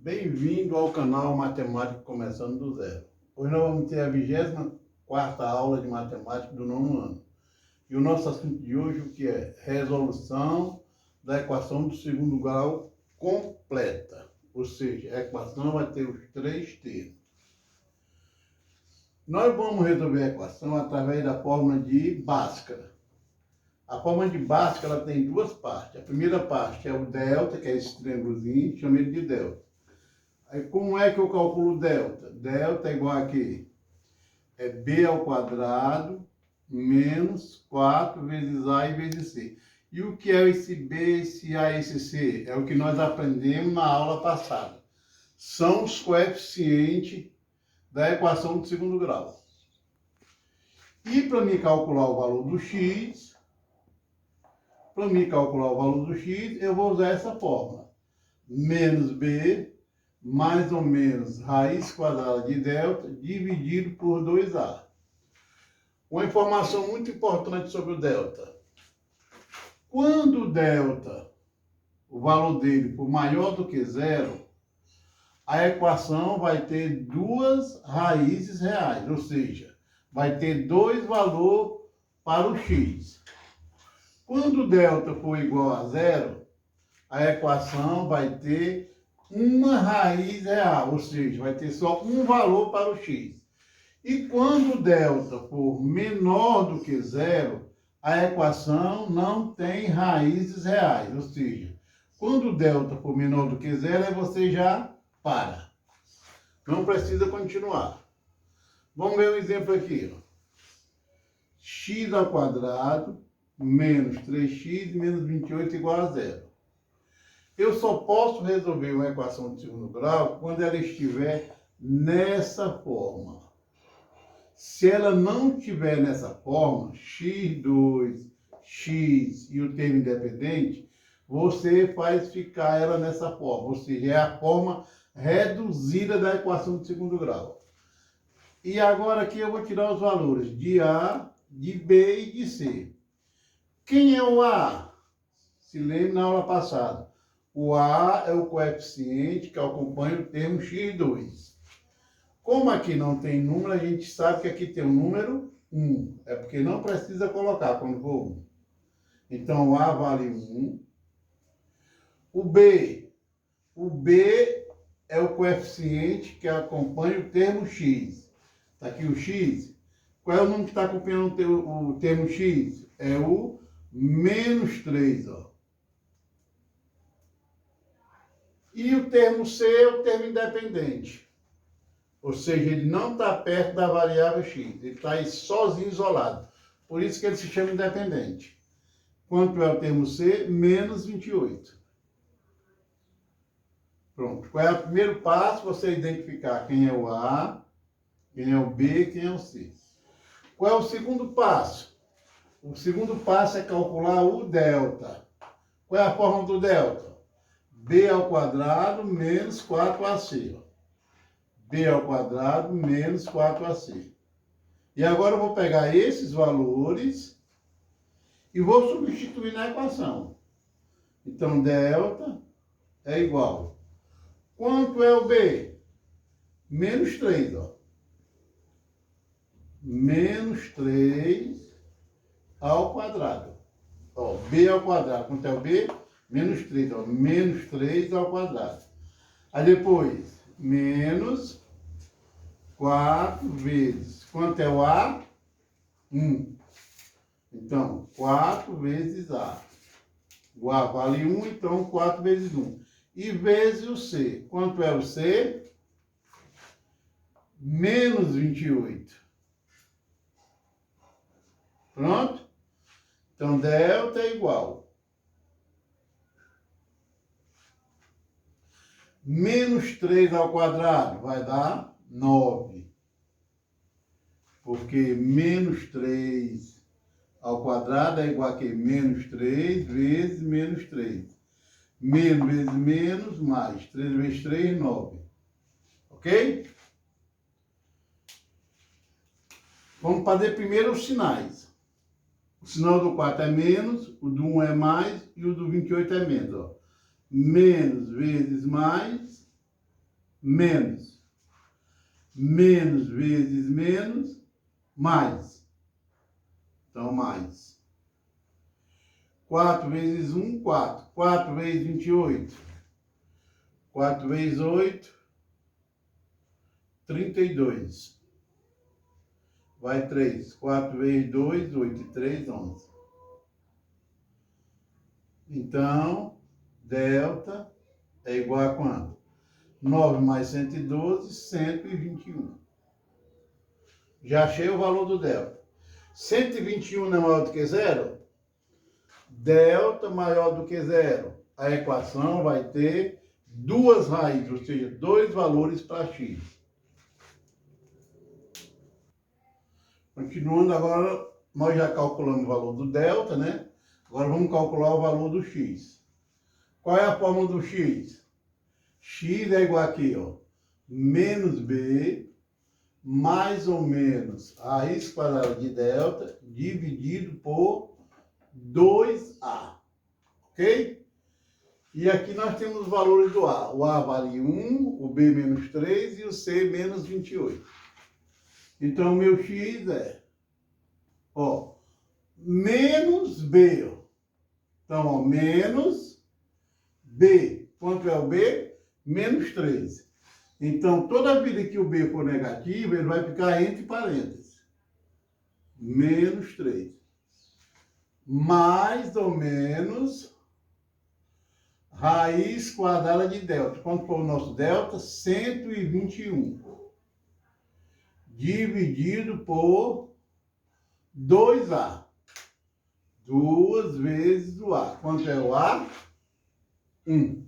Bem-vindo ao canal Matemática Começando do Zero. Hoje nós vamos ter a 24ª aula de Matemática do nono ano. E o nosso assunto de hoje o que é? Resolução da equação do segundo grau completa. Ou seja, a equação vai ter os três termos. Nós vamos resolver a equação através da fórmula de Bhaskara. A fórmula de Bhaskara ela tem duas partes. A primeira parte é o delta, que é esse triângulozinho, chama ele de delta. Aí, como é que eu calculo delta? Delta é igual a quê? É b ao quadrado menos 4 vezes a e vezes c. E o que é esse b, esse a e esse c? É o que nós aprendemos na aula passada. São os coeficientes da equação do segundo grau. E para me calcular o valor do x, eu vou usar essa fórmula. Menos b mais ou menos raiz quadrada de delta dividido por 2a. Uma informação muito importante sobre o delta. Quando o delta, o valor dele for maior do que zero, a equação vai ter duas raízes reais, ou seja, vai ter dois valores para o x. Quando o delta for igual a zero, a equação vai ter uma raiz real, ou seja, vai ter só um valor para o x. E quando o delta for menor do que zero, a equação não tem raízes reais, ou seja, quando o delta for menor do que zero, aí você já para. Não precisa continuar. Vamos ver um exemplo aqui. Ó. X ao quadrado menos 3x menos 28 igual a zero. Eu só posso resolver uma equação de segundo grau quando ela estiver nessa forma. Se ela não estiver nessa forma, x2, x e o termo independente, você faz ficar ela nessa forma, ou seja, é a forma reduzida da equação de segundo grau. E agora aqui eu vou tirar os valores de A, de B e de C. Quem é o A? Se lembra na aula passada. O A é o coeficiente que acompanha o termo x2. Como aqui não tem número, a gente sabe que aqui tem o número 1. É porque não precisa colocar quando for 1. Então, o A vale 1. O B é o coeficiente que acompanha o termo x. Está aqui o x. Qual é o número que está acompanhando o termo x? É o menos 3, ó. E o termo C é o termo independente. Ou seja, ele não está perto da variável x. Ele está aí sozinho, isolado. Por isso que ele se chama independente. Quanto é o termo C? Menos 28. Pronto. Qual é o primeiro passo? Você identificar quem é o A, quem é o B, quem é o C. Qual é o segundo passo? O segundo passo é calcular o delta. Qual é a fórmula do delta? B ao quadrado menos 4ac. B ao quadrado menos 4ac. E agora eu vou pegar esses valores e vou substituir na equação. Então, delta é igual. Quanto é o B? Menos 3, ó. Menos 3 ao quadrado. Ó, B ao quadrado. Quanto é o B? Menos 3, ó. Menos 3 ao quadrado. Aí depois, menos 4 vezes. Quanto é o A? 1. Então, 4 vezes A. O A vale 1, então 4 vezes 1. E vezes o C. Quanto é o C? Menos 28. Pronto? Então, delta é igual. Menos 3 ao quadrado vai dar 9. Porque menos 3 ao quadrado é igual a quê? Menos 3 vezes menos 3. Menos vezes menos, mais. 3 vezes 3, 9. Ok? Vamos fazer primeiro os sinais. O sinal do 4 é menos, o do 1 é mais e o do 28 é menos. Ó. Menos vezes mais menos. Menos vezes menos, mais. Então, mais. 4 vezes 1, 4. 4 vezes 28. 4 vezes 8, 32. Vai 3. 4 vezes 2, 8. E 3, 11. Então, delta é igual a quanto? 9 mais 112, 121. Já achei o valor do delta. 121 não é maior do que zero? Delta maior do que zero. A equação vai ter duas raízes, ou seja, dois valores para x. Continuando agora, nós já calculamos o valor do delta, né? Agora vamos calcular o valor do x. Qual é a fórmula do x? X é igual aqui, ó, menos b mais ou menos a raiz quadrada de delta dividido por 2a, ok? E aqui nós temos os valores do a. O a vale 1, o b menos 3 e o c menos 28. Então, o meu x é, ó, menos b, ó. Então, ó, menos b. Quanto é o b? Menos 13. Então, toda vida que o b for negativo, ele vai ficar entre parênteses. Menos 3. Mais ou menos raiz quadrada de delta. Quanto for o nosso delta? 121. Dividido por 2a. 2 vezes o a. Quanto é o a? 1.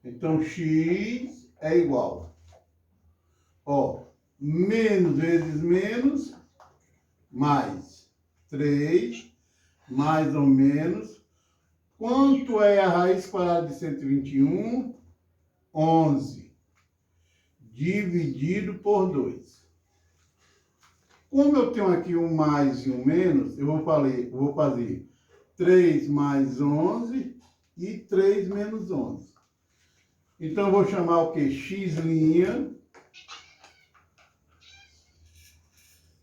Então, x é igual. Ó, menos vezes menos, mais 3, mais ou menos. Quanto é a raiz quadrada de 121? 11. Dividido por 2. Como eu tenho aqui um mais e um menos, eu vou fazer 3 mais 11 e 3 menos 11. Então, eu vou chamar o quê? X'.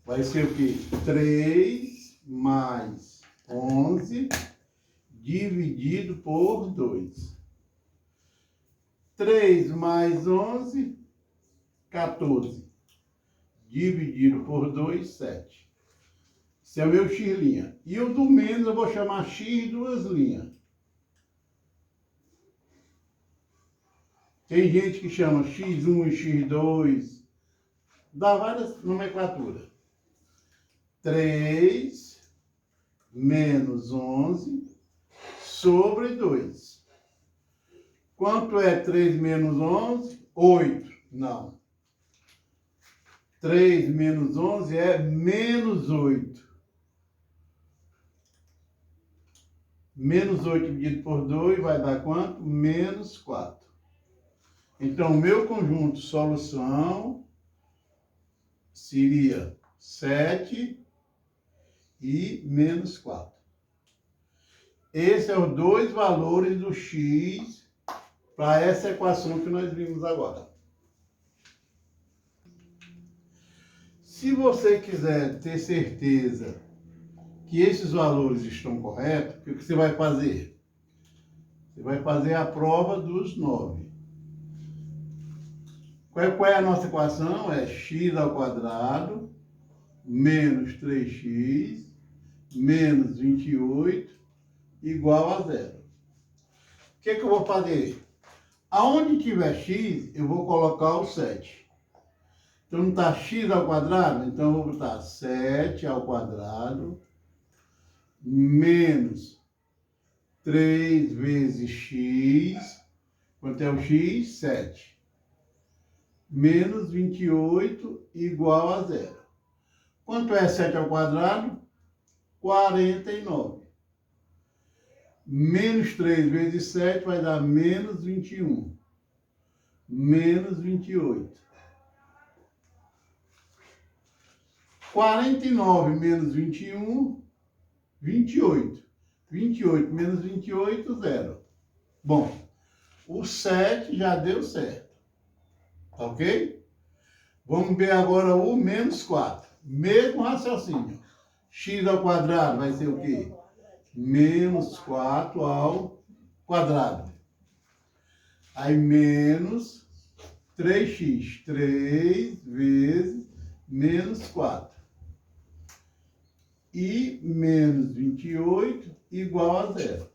Vai ser o quê? 3 mais 11 dividido por 2. 3 mais 11, 14. Dividido por 2, 7. Esse é o meu x'. E o do menos eu vou chamar x duas linhas. Tem gente que chama x1 e x2. Dá várias nomenclaturas. 3 menos 11 sobre 2. Quanto é 3 menos 11? 8. Não. 3 menos 11 é menos 8. Menos 8 dividido por 2 vai dar quanto? Menos 4. Então, o meu conjunto solução seria 7 e menos 4. Esses são os dois valores do x para essa equação que nós vimos agora. Se você quiser ter certeza que esses valores estão corretos, o que você vai fazer? Você vai fazer a prova dos 9. Qual é a nossa equação? É x ao quadrado menos 3x menos 28 igual a 0. O que eu vou fazer? Aonde tiver x, eu vou colocar o 7. Então, não está x ao quadrado? Então, eu vou botar 7 ao quadrado menos 3 vezes x. Quanto é o x? 7. Menos 28 igual a 0. Quanto é 7 ao quadrado? 49. Menos 3 vezes 7 vai dar menos 21. Menos 28. 49 menos 21, 28. 28 menos 28, 0. Bom, o O 7 já deu certo. Tá ok? Vamos ver agora o menos 4. Mesmo raciocínio. X ao quadrado vai ser o quê? Menos 4 ao quadrado. Aí menos 3x. 3 vezes menos 4. E menos 28 igual a zero.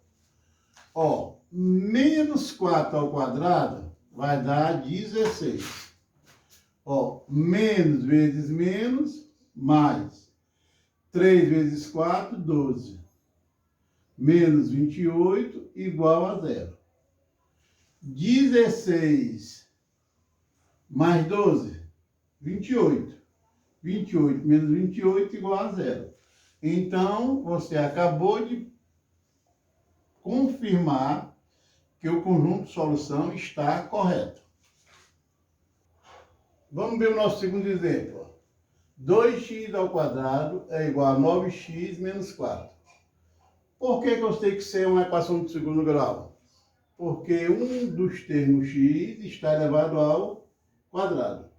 Ó, menos 4 ao quadrado vai dar 16. Ó, menos vezes menos, mais 3 vezes 4, 12. Menos 28 igual a zero. 16 mais 12, 28. 28 menos 28 igual a zero. Então, você acabou de confirmar que o conjunto de solução está correto. Vamos ver o nosso segundo exemplo. 2x ao quadrado é igual a 9x menos 4. Por que eu sei que isso é uma equação de segundo grau? Porque um dos termos x está elevado ao quadrado.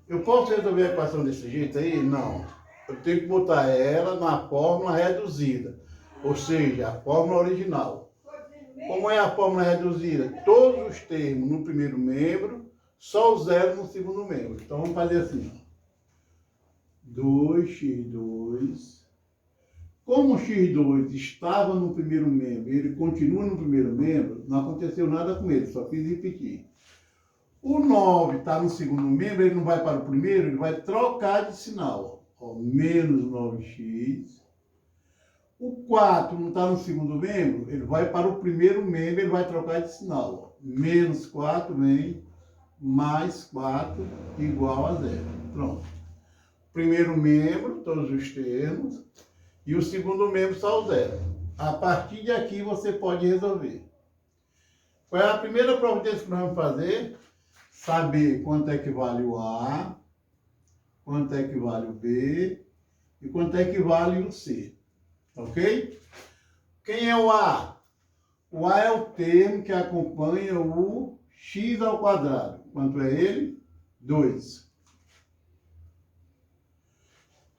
Eu posso resolver a equação desse jeito aí? Não. Eu tenho que botar ela na fórmula reduzida, ou seja, a fórmula original. Como é a fórmula reduzida? Todos os termos no primeiro membro, só o zero no segundo membro. Então vamos fazer assim. 2x2. Como o x2 estava no primeiro membro e ele continua no primeiro membro, não aconteceu nada com ele, só fiz repetir. O 9 está no segundo membro, ele não vai para o primeiro, ele vai trocar de sinal. Ó, menos 9x. O 4 não está no segundo membro, ele vai para o primeiro membro, ele vai trocar de sinal. Ó. Menos 4 vem, mais 4 igual a zero. Pronto. Primeiro membro, todos os termos, e o segundo membro só o zero. A partir de aqui você pode resolver. Qual é a primeira providência que nós vamos fazer? Saber quanto é que vale o A, quanto é que vale o B e quanto é que vale o C. Ok? Quem é o A? O A é o termo que acompanha o x ao quadrado. Quanto é ele? 2.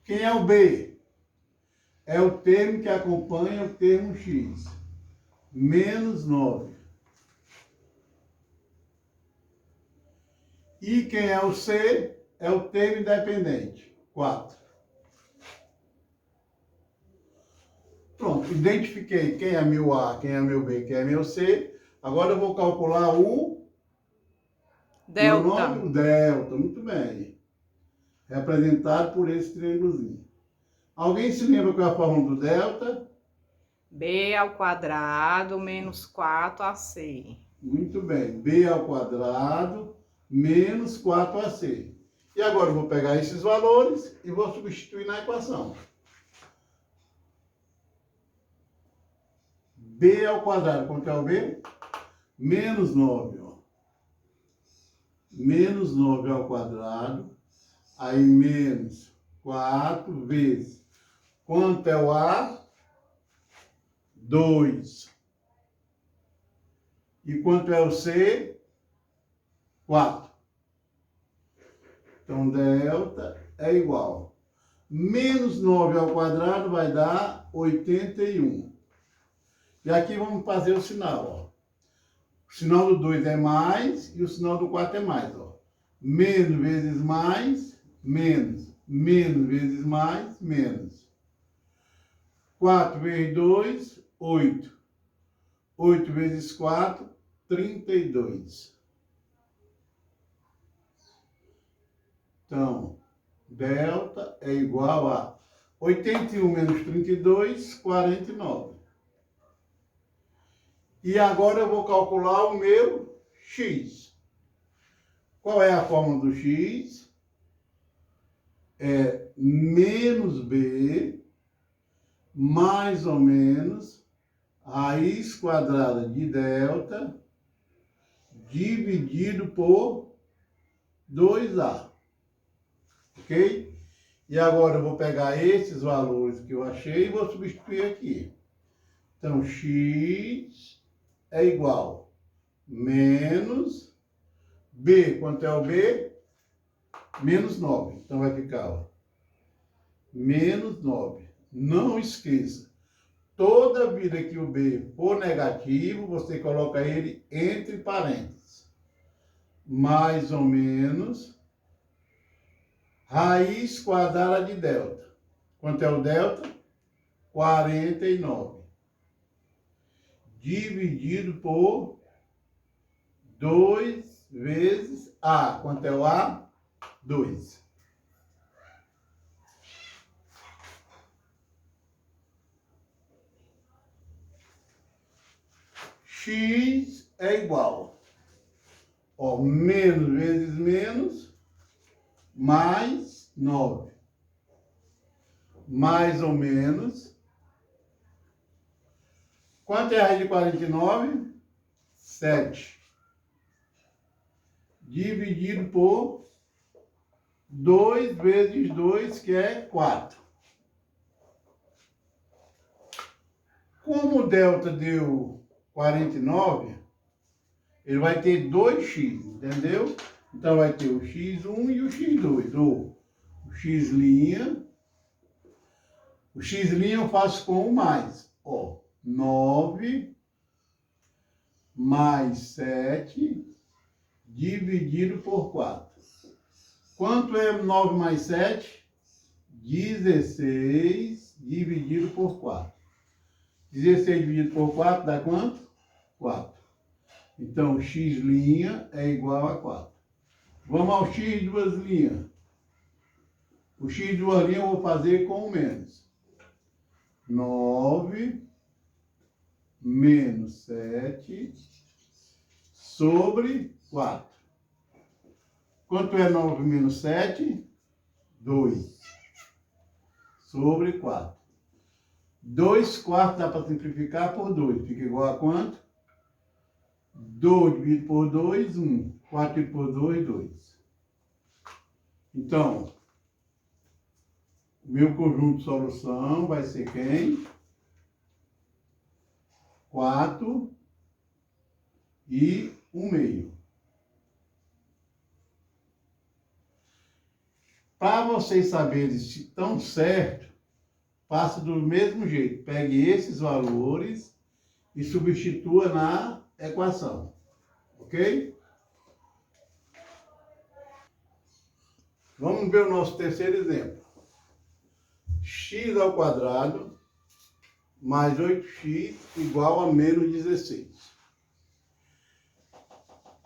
Quem é o B? É o termo que acompanha o termo x. Menos 9. E quem é o C? É o termo independente. 4. Pronto, identifiquei quem é meu A, quem é meu B, quem é meu C. Agora eu vou calcular o delta. Meu nome, o delta, muito bem. Representado por esse triângulozinho. Alguém se lembra qual é a fórmula do delta? B ao quadrado menos 4ac. Muito bem. B ao quadrado menos 4ac. E agora eu vou pegar esses valores e vou substituir na equação. B ao quadrado, quanto é o B? Menos 9, ó. Menos 9 ao quadrado, aí menos 4 vezes. Quanto é o A? 2. E quanto é o C? 4. Então, delta é igual. Menos 9 ao quadrado vai dar 81. E aqui vamos fazer o sinal, ó. O sinal do 2 é mais e o sinal do 4 é mais, ó. Menos vezes mais, menos. Menos vezes mais, menos. 4 vezes 2, 8. 8 vezes 4, 32. Então, delta é igual a 81 menos 32, 49. E agora eu vou calcular o meu x. Qual é a fórmula do x? É menos b, mais ou menos, raiz quadrada de delta, dividido por 2a. Ok? E agora eu vou pegar esses valores que eu achei e vou substituir aqui. Então, x é igual menos B. Quanto é o B? Menos 9. Então vai ficar, ó, menos 9. Não esqueça, toda vida que o B for negativo, você coloca ele entre parênteses. Mais ou menos raiz quadrada de delta. Quanto é o delta? 49. Dividido por 2 vezes A. Quanto é o A? 2. X é igual, ó, menos vezes menos, mais 9. Mais ou menos. Quanto é a raiz de 49? 7. Dividido por 2 vezes 2, que é 4. Como o delta deu 49, ele vai ter 2x, entendeu? Então vai ter o x1 e o x2, ou o x'. O x' eu faço com o mais, ó, 9 mais 7 dividido por 4. Quanto é 9 mais 7? 16 dividido por 4. 16 dividido por 4 dá quanto? 4. Então, x' é igual a 4. Vamos ao x duas linhas. O x duas linhas eu vou fazer com o menos. 9 menos 7 sobre 4. Quanto é 9 menos 7? 2 sobre 4. 2 quartos dá para simplificar por 2. Fica igual a quanto? 2 dividido por 2, 1. 4 dividido por 2, 2. Então, o meu conjunto de solução vai ser quem? 4 e 1 meio. Para vocês saberem se estão certo, faça do mesmo jeito. Pegue esses valores e substitua na equação. Ok? Vamos ver o nosso terceiro exemplo. X ao quadrado mais 8x igual a menos 16.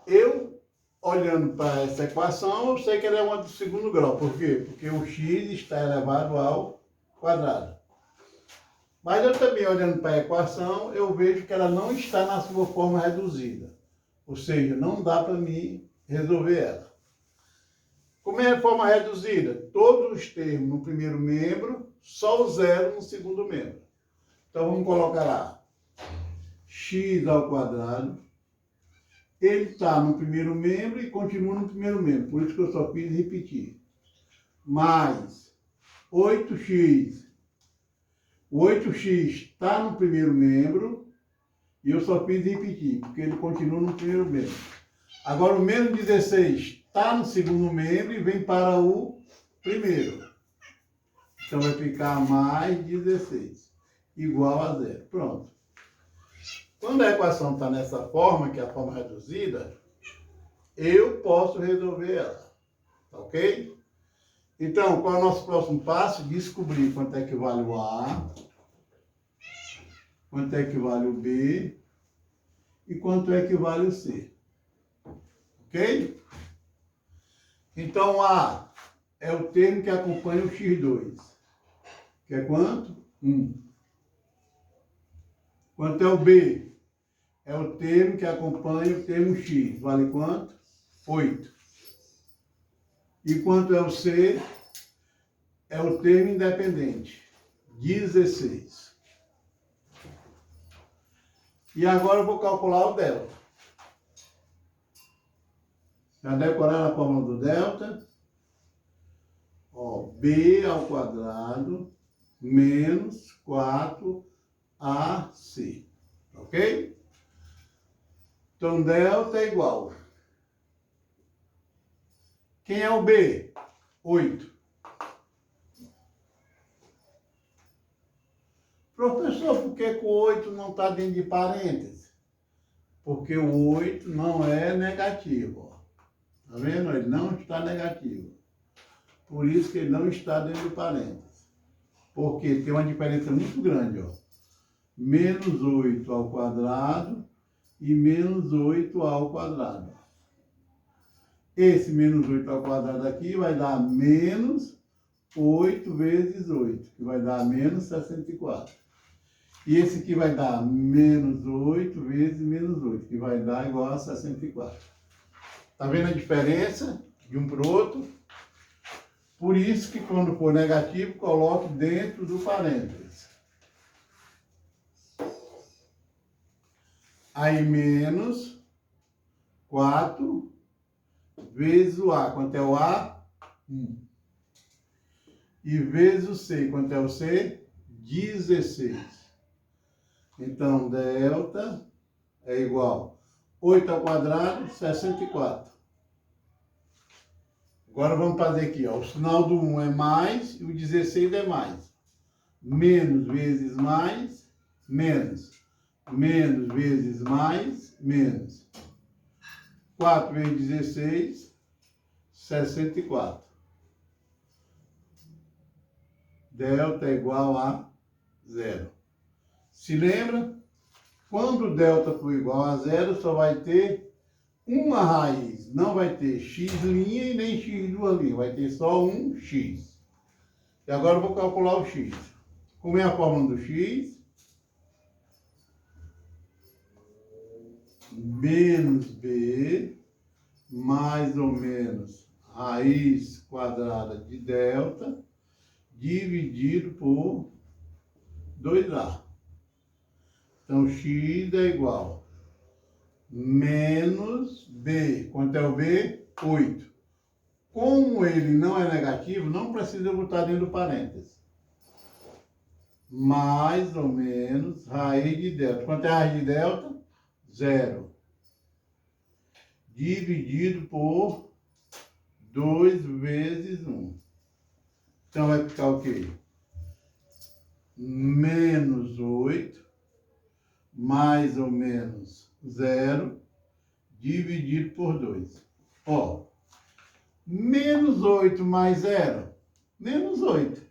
Eu, olhando para essa equação, eu sei que ela é uma do segundo grau. Por quê? Porque o x está elevado ao quadrado. Mas eu também, olhando para a equação, eu vejo que ela não está na sua forma reduzida. Ou seja, não dá para mim resolver ela. Como é a forma reduzida? Todos os termos no primeiro membro, só o zero no segundo membro. Então, vamos colocar lá. X ao quadrado. Ele está no primeiro membro e continua no primeiro membro. Por isso que eu só fiz repetir. Mais 8x. O 8x está no primeiro membro e eu só fiz repetir, porque ele continua no primeiro membro. Agora, o menos 16 está no segundo membro e vem para o primeiro. Então, vai ficar mais 16, igual a zero. Pronto. Quando a equação está nessa forma, que é a forma reduzida, eu posso resolver ela. Ok? Então, qual é o nosso próximo passo? Descobrir quanto é que vale o A, quanto é que vale o B e quanto é que vale o C. Ok? Então, A é o termo que acompanha o x2. Que é quanto? 1. Quanto é o B? É o termo que acompanha o termo x. Vale quanto? 8. E quanto é o C? É o termo independente. 16. E agora eu vou calcular o delta. Já decoraram a fórmula do delta? Ó, B ao quadrado menos 4AC. Ok? Então, delta é igual. Quem é o B? 8. Professor, por que o 8 não está dentro de parênteses? Porque o 8 não é negativo. Está vendo? Ele não está negativo. Por isso que ele não está dentro de parênteses. Porque tem uma diferença muito grande, ó. Menos 8 ao quadrado e menos 8 ao quadrado. Esse menos 8 ao quadrado aqui vai dar menos 8 vezes 8, que vai dar menos 64. E esse aqui vai dar menos 8 vezes menos 8, que vai dar igual a 64. Tá vendo a diferença de um para o outro? Por isso que quando for negativo, coloque dentro do parênteses. Aí menos 4 vezes o A. Quanto é o A? 1. E vezes o C. Quanto é o C? 16. Então, delta é igual a 8 ao quadrado, 64. Agora vamos fazer aqui, ó. O sinal do 1 é mais e o 16 é mais. Menos vezes mais, menos. Menos vezes mais, menos. 4 vezes 16, 64. Delta é igual a 0. Se lembra? Quando o delta for igual a 0, só vai ter uma raiz. Não vai ter x' e nem x2'. Vai ter só um x. E agora eu vou calcular o x. Como é a fórmula do x? Menos b, mais ou menos raiz quadrada de delta, dividido por 2a. Então, x é igual a menos b. Quanto é o b? 8. Como ele não é negativo, não precisa botar dentro do parênteses. Mais ou menos raiz de delta. Quanto é a raiz de delta? 0. Dividido por 2 vezes 1. Então, vai ficar o quê? Menos 8, mais ou menos 0, dividido por 2. Ó, menos 8 mais 0, menos 8,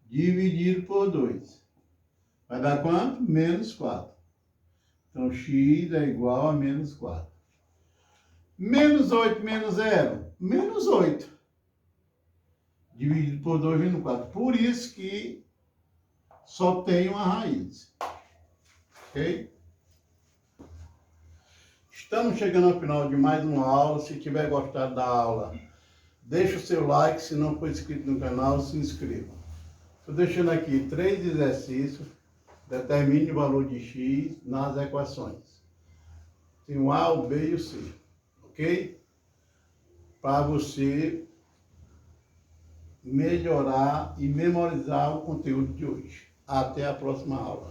dividido por 2. Vai dar quanto? Menos 4. Então, x é igual a menos 4. Menos 8 menos 0, menos 8. Dividido por 2 menos 4. Por isso que só tem uma raiz. Ok? Estamos chegando ao final de mais uma aula. Se tiver gostado da aula, deixa o seu like. Se não for inscrito no canal, se inscreva. Estou deixando aqui 3 exercícios. Determine o valor de x nas equações. Tem o A, o B e o C. Ok? Para você melhorar e memorizar o conteúdo de hoje. Até a próxima aula.